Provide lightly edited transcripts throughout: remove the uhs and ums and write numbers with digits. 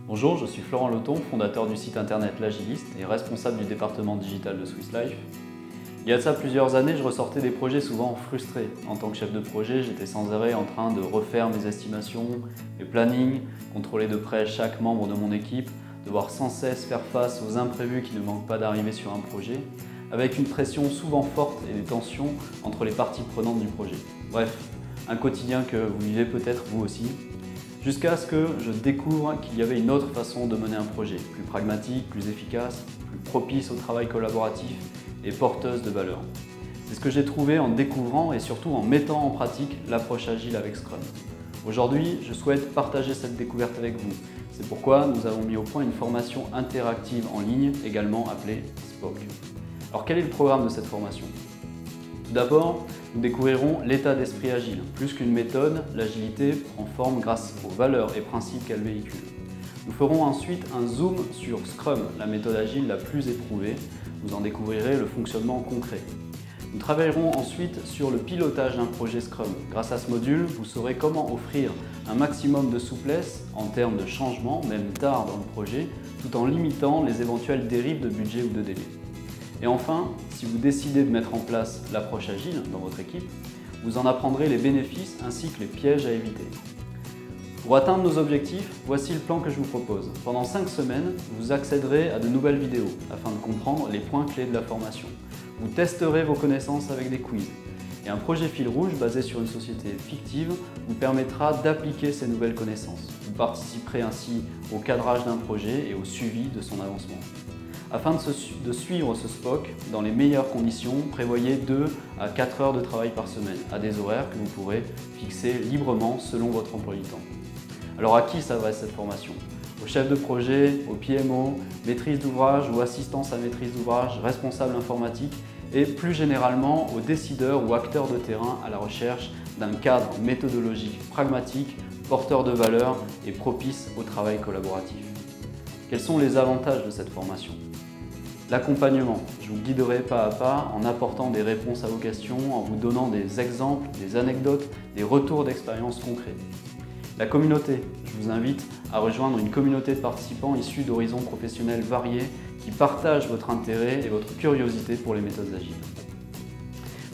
Bonjour, je suis Florent Loton, fondateur du site internet L'Agiliste et responsable du département digital de Swiss Life. Il y a de ça plusieurs années, je ressortais des projets souvent frustrés. En tant que chef de projet, j'étais sans arrêt en train de refaire mes estimations, mes plannings, contrôler de près chaque membre de mon équipe, devoir sans cesse faire face aux imprévus qui ne manquent pas d'arriver sur un projet, avec une pression souvent forte et des tensions entre les parties prenantes du projet. Bref, un quotidien que vous vivez peut-être vous aussi. Jusqu'à ce que je découvre qu'il y avait une autre façon de mener un projet, plus pragmatique, plus efficace, plus propice au travail collaboratif et porteuse de valeur. C'est ce que j'ai trouvé en découvrant et surtout en mettant en pratique l'approche agile avec Scrum. Aujourd'hui, je souhaite partager cette découverte avec vous. C'est pourquoi nous avons mis au point une formation interactive en ligne, également appelée SPOC. Alors quel est le programme de cette formation ? Tout d'abord, nous découvrirons l'état d'esprit agile. Plus qu'une méthode, l'agilité prend forme grâce aux valeurs et principes qu'elle véhicule. Nous ferons ensuite un zoom sur Scrum, la méthode agile la plus éprouvée. Vous en découvrirez le fonctionnement concret. Nous travaillerons ensuite sur le pilotage d'un projet Scrum. Grâce à ce module, vous saurez comment offrir un maximum de souplesse en termes de changement, même tard dans le projet, tout en limitant les éventuelles dérives de budget ou de délai. Et enfin, si vous décidez de mettre en place l'approche agile dans votre équipe, vous en apprendrez les bénéfices ainsi que les pièges à éviter. Pour atteindre nos objectifs, voici le plan que je vous propose. Pendant 5 semaines, vous accéderez à de nouvelles vidéos afin de comprendre les points clés de la formation. Vous testerez vos connaissances avec des quiz. Et un projet fil rouge basé sur une société fictive vous permettra d'appliquer ces nouvelles connaissances. Vous participerez ainsi au cadrage d'un projet et au suivi de son avancement. Afin de suivre ce SPOC dans les meilleures conditions, prévoyez 2 à 4 heures de travail par semaine, à des horaires que vous pourrez fixer librement selon votre emploi du temps. Alors à qui s'adresse cette formation ? Aux chefs de projet, aux PMO, maîtrise d'ouvrage ou assistance à maîtrise d'ouvrage, responsable informatique et plus généralement aux décideurs ou acteurs de terrain à la recherche d'un cadre méthodologique pragmatique, porteur de valeur et propice au travail collaboratif. Quels sont les avantages de cette formation ? L'accompagnement. Je vous guiderai pas à pas en apportant des réponses à vos questions, en vous donnant des exemples, des anecdotes, des retours d'expériences concrets. La communauté. Je vous invite à rejoindre une communauté de participants issus d'horizons professionnels variés qui partagent votre intérêt et votre curiosité pour les méthodes agiles.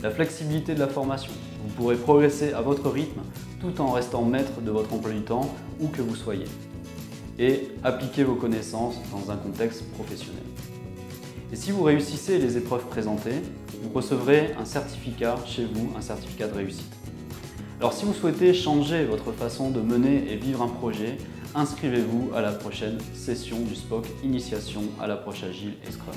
La flexibilité de la formation. Vous pourrez progresser à votre rythme tout en restant maître de votre emploi du temps où que vous soyez. Et appliquer vos connaissances dans un contexte professionnel. Et si vous réussissez les épreuves présentées, vous recevrez un certificat chez vous, un certificat de réussite. Alors si vous souhaitez changer votre façon de mener et vivre un projet, inscrivez-vous à la prochaine session du SPOC Initiation à l'approche agile et Scrum.